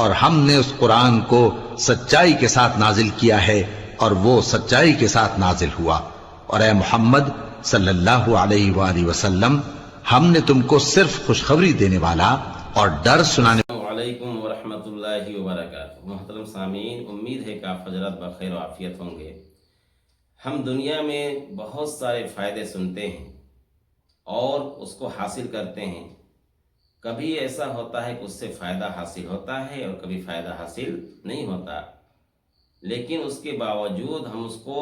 اور ہم نے اس قرآن کو سچائی کے ساتھ نازل کیا ہے اور وہ سچائی کے ساتھ نازل ہوا۔ اور اے محمد صلی اللہ علیہ وآلہ وسلم، ہم نے تم کو صرف خوشخبری دینے والا اور ڈر سنانے السلام علیکم ورحمۃ اللہ وبرکاتہ۔ محترم سامعین، امید ہے کہ آپ حضرات بخیر و عافیت ہوں گے۔ ہم دنیا میں بہت سارے فائدے سنتے ہیں اور اس کو حاصل کرتے ہیں۔ کبھی ایسا ہوتا ہے کہ اس سے فائدہ حاصل ہوتا ہے اور کبھی فائدہ حاصل نہیں ہوتا، لیکن اس کے باوجود ہم اس کو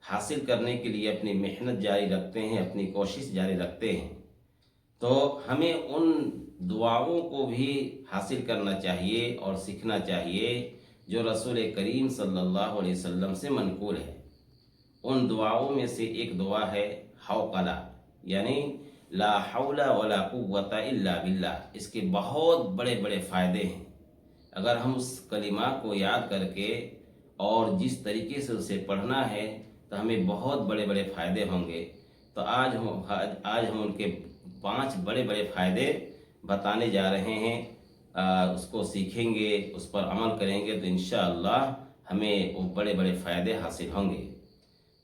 حاصل کرنے کے لیے اپنی محنت جاری رکھتے ہیں، اپنی کوشش جاری رکھتے ہیں۔ تو ہمیں ان دعاؤں کو بھی حاصل کرنا چاہیے اور سیکھنا چاہیے جو رسول کریم صلی اللہ علیہ وسلم سے منقول ہے۔ ان دعاؤں میں سے ایک دعا ہے حوقلہ، یعنی لا حول ولا قوت الا باللہ۔ اس کے بہت بڑے بڑے فائدے ہیں۔ اگر ہم اس کلمہ کو یاد کر کے اور جس طریقے سے اسے پڑھنا ہے تو ہمیں بہت بڑے بڑے فائدے ہوں گے۔ تو آج ہم ان کے 5 بڑے بڑے فائدے بتانے جا رہے ہیں۔ اس کو سیکھیں گے، اس پر عمل کریں گے تو انشاءاللہ ہمیں وہ بڑے بڑے فائدے حاصل ہوں گے۔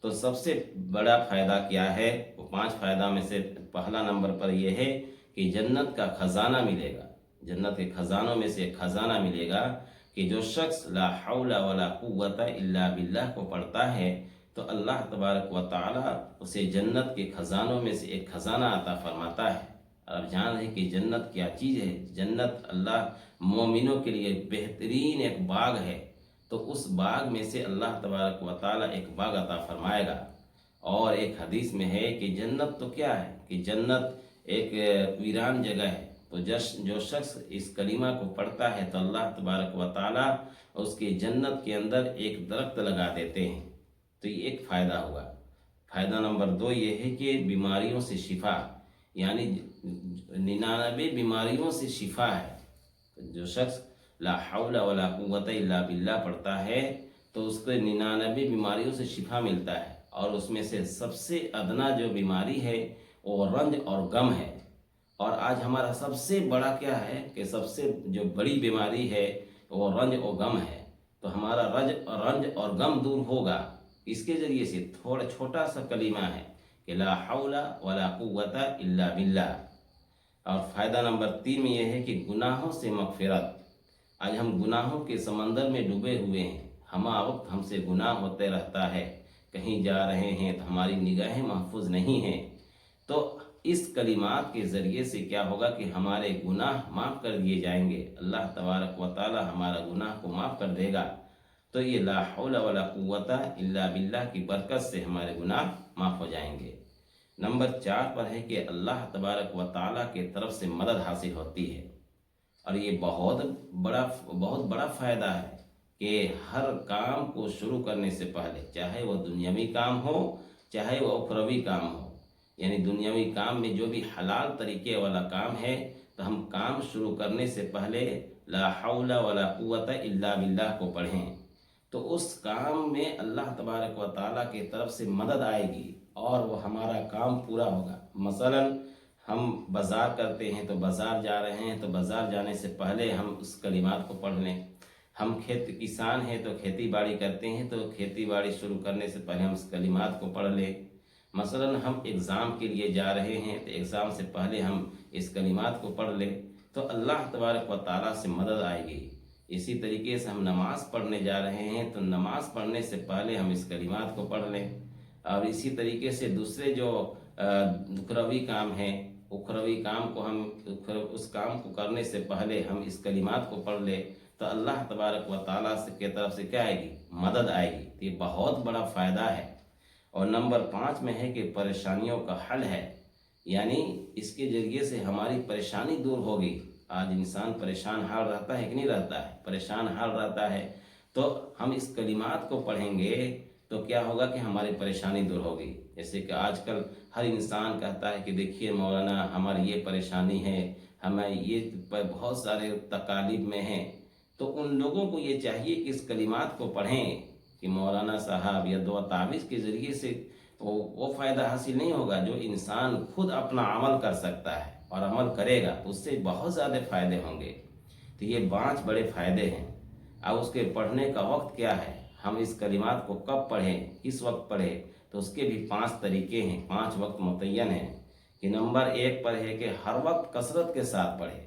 تو سب سے بڑا فائدہ کیا ہے؟ وہ 5 فائدہ میں سے پہلا نمبر پر یہ ہے کہ جنت کا خزانہ ملے گا۔ جنت کے خزانوں میں سے ایک خزانہ ملے گا کہ جو شخص لا حول ولا قوت الا باللہ کو پڑھتا ہے تو اللہ تبارک و تعالی اسے جنت کے خزانوں میں سے ایک خزانہ عطا فرماتا ہے۔ اور آپ جان رہے ہیں کہ جنت کیا چیز ہے۔ جنت اللہ مومنوں کے لیے بہترین ایک باغ ہے۔ تو اس باغ میں سے اللہ تبارک و تعالی ایک باغ عطا فرمائے گا۔ اور ایک حدیث میں ہے کہ جنت تو کیا ہے کہ جنت ایک ویران جگہ ہے۔ تو جو شخص اس کلمہ کو پڑھتا ہے تو اللہ تبارک و تعالی اس کی جنت کے اندر ایک درخت لگا دیتے ہیں۔ تو یہ ایک فائدہ ہوا۔ فائدہ نمبر 2 یہ ہے کہ بیماریوں سے شفا، یعنی 99 بیماریوں سے شفا ہے۔ جو شخص لا حول ولا قوت الا باللہ پڑھتا ہے تو اس کو 99 بیماریوں سے شفا ملتا ہے۔ اور اس میں سے سب سے ادنا جو بیماری ہے وہ رنج اور غم ہے۔ اور آج ہمارا سب سے بڑا کیا ہے کہ سب سے جو بڑی بیماری ہے وہ رنج اور غم ہے۔ تو ہمارا رنج اور غم دور ہوگا اس کے ذریعے سے تھوڑا چھوٹا سا کلمہ ہے کہ لا حول ولا قوت الا باللہ۔ اور فائدہ نمبر 3 میں یہ ہے کہ گناہوں سے مغفرت۔ آج ہم گناہوں کے سمندر میں ڈوبے ہوئے ہیں۔ وقت ہم سے گناہ ہوتے رہتا ہے، کہیں جا رہے ہیں تو ہماری نگاہیں محفوظ نہیں ہیں۔ تو اس کلمات کے ذریعے سے کیا ہوگا کہ ہمارے گناہ معاف کر دیے جائیں گے۔ اللہ تبارک و تعالی ہمارا گناہ کو معاف کر دے گا۔ تو یہ لا حول ولا قوت الا باللہ کی برکت سے ہمارے گناہ معاف ہو جائیں گے۔ نمبر 4 پر ہے کہ اللہ تبارک و تعالی کی طرف سے مدد حاصل ہوتی ہے۔ اور یہ بہت بڑا فائدہ ہے کہ ہر کام کو شروع کرنے سے پہلے، چاہے وہ دنیاوی کام ہو چاہے وہ اخروی کام ہو، یعنی دنیاوی کام میں جو بھی حلال طریقے والا کام ہے تو ہم کام شروع کرنے سے پہلے لا حول ولا قوت الا باللہ کو پڑھیں تو اس کام میں اللہ تبارک و تعالیٰ کی طرف سے مدد آئے گی اور وہ ہمارا کام پورا ہوگا۔ مثلا ہم بازار کرتے ہیں تو بازار جا رہے ہیں تو بازار جانے سے پہلے ہم اس کلمات کو پڑھ لیں۔ ہم کسان ہیں تو کھیتی باڑی کرتے ہیں تو کھیتی باڑی شروع کرنے سے پہلے ہم اس کلمات کو پڑھ لیں۔ مثلا ہم ایگزام کے لیے جا رہے ہیں تو ایگزام سے پہلے ہم اس کلمات کو پڑھ لیں تو اللہ تبارک و تعالیٰ سے مدد آئے گی۔ اسی طریقے سے ہم نماز پڑھنے جا رہے ہیں تو نماز پڑھنے سے پہلے ہم اس کلمات کو پڑھ لیں۔ اور اسی طریقے سے دوسرے جو اخروی کام ہیں، اخروی کام کو اس کام کو کرنے سے پہلے ہم اس کلمات کو پڑھ لیں تو اللہ تبارک و تعالیٰ کی طرف سے کیا آئے گی؟ مدد آئے گی۔ تو یہ بہت بڑا فائدہ ہے۔ اور نمبر 5 میں ہے کہ پریشانیوں کا حل ہے، یعنی اس کے ذریعے سے ہماری پریشانی دور ہوگی۔ آج انسان پریشان حال رہتا ہے کہ نہیں رہتا ہے؟ پریشان حال رہتا ہے تو ہم اس کلمات کو پڑھیں گے تو کیا ہوگا کہ ہماری پریشانی دور ہوگی۔ جیسے کہ آج کل ہر انسان کہتا ہے کہ دیکھیے مولانا ہماری یہ پریشانی ہے، ہمیں یہ بہت سارے تکالیف میں ہیں۔ تو ان لوگوں کو یہ چاہیے کہ اس کلمات کو پڑھیں کہ مولانا صاحب یا دعا تعویذ کے ذریعے سے وہ فائدہ حاصل نہیں ہوگا جو انسان خود اپنا عمل کر سکتا ہے اور عمل کرے گا تو اس سے بہت زیادہ فائدے ہوں گے۔ تو یہ 5 بڑے فائدے ہیں۔ اب اس کے پڑھنے کا وقت کیا ہے، ہم اس کلمات کو کب پڑھیں، کس وقت پڑھیں، تو اس کے بھی 5 طریقے ہیں، 5 وقت متعین ہیں کہ نمبر 1 پر ہے کہ ہر وقت کثرت کے ساتھ پڑھیں،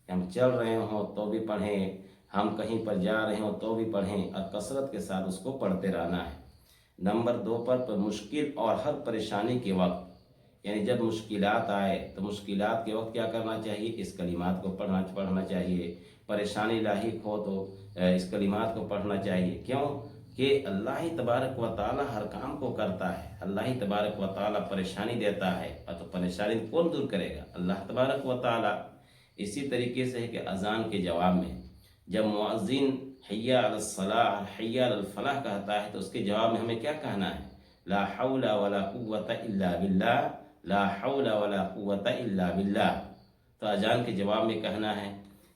ہم چل رہے ہوں تو بھی پڑھیں، ہم کہیں پر جا رہے ہوں تو بھی پڑھیں، اور کثرت کے ساتھ اس کو پڑھتے رہنا ہے۔ نمبر 2 پر مشکل اور ہر پریشانی کے وقت، یعنی جب مشکلات آئے تو مشکلات کے وقت کیا کرنا چاہیے، اس کلمات کو پڑھنا چاہیے۔ پریشانی لاحق ہو تو اس کلمات کو پڑھنا چاہیے۔ کیوں کہ اللہ ہی تبارک و تعالی ہر کام کو کرتا ہے، اللہ ہی تبارک و تعالی پریشانی دیتا ہے، اور تو پریشانی کون دور کرے گا، اللہ تبارک و تعالی۔ اسی طریقے سے ہے کہ اذان کے جواب میں جب مؤذن حی علی الصلاح حی علی الفلاح کہتا ہے تو اس کے جواب میں ہمیں کیا کہنا ہے، لا حول ولا قوت الا باللہ، لا حول ولا قوت الا باللہ، تو اذان کے جواب میں کہنا ہے۔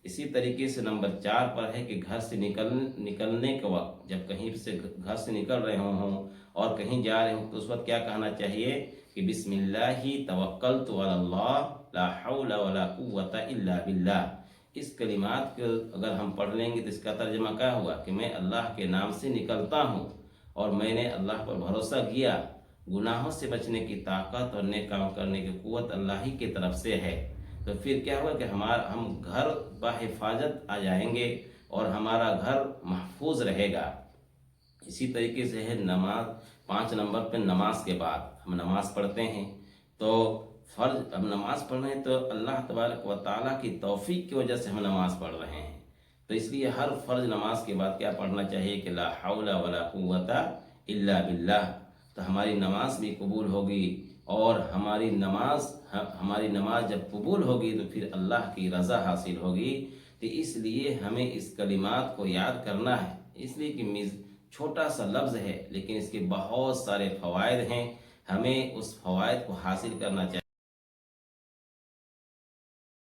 اسی طریقے سے نمبر 4 پر ہے کہ گھر سے نکلنے کے وقت، جب کہیں سے گھر سے نکل رہے ہوں اور کہیں جا رہے ہوں تو اس وقت کیا کہنا چاہیے کہ بسم اللہ توکلت علی اللہ لا حول ولا قوت الا باللہ۔ اس کلمات کو اگر ہم پڑھ لیں گے تو اس کا ترجمہ کیا ہوا کہ میں اللہ کے نام سے نکلتا ہوں اور میں نے اللہ پر بھروسہ کیا، گناہوں سے بچنے کی طاقت اور نیک کام کرنے کی قوت اللہ ہی کی طرف سے ہے، تو پھر کیا ہوا کہ ہم گھر بحفاظت آ جائیں گے اور ہمارا گھر محفوظ رہے گا۔ اسی طریقے سے ہے نماز، 5 نمبر پہ نماز کے بعد ہم نماز پڑھتے ہیں تو فرض، ہم نماز پڑھ رہے ہیں تو اللہ تبارک و تعالیٰ کی توفیق کی وجہ سے ہم نماز پڑھ رہے ہیں، تو اس لیے ہر فرض نماز کے بعد کیا پڑھنا چاہیے کہ لا حول ولا قوت الا باللہ، تو ہماری نماز بھی قبول ہوگی، اور ہماری نماز جب قبول ہوگی تو پھر اللہ کی رضا حاصل ہوگی۔ تو اس لیے ہمیں اس کلمات کو یاد کرنا ہے، اس لیے کہ چھوٹا سا لفظ ہے لیکن اس کے بہت سارے فوائد ہیں، ہمیں اس فوائد کو حاصل کرنا چاہیے۔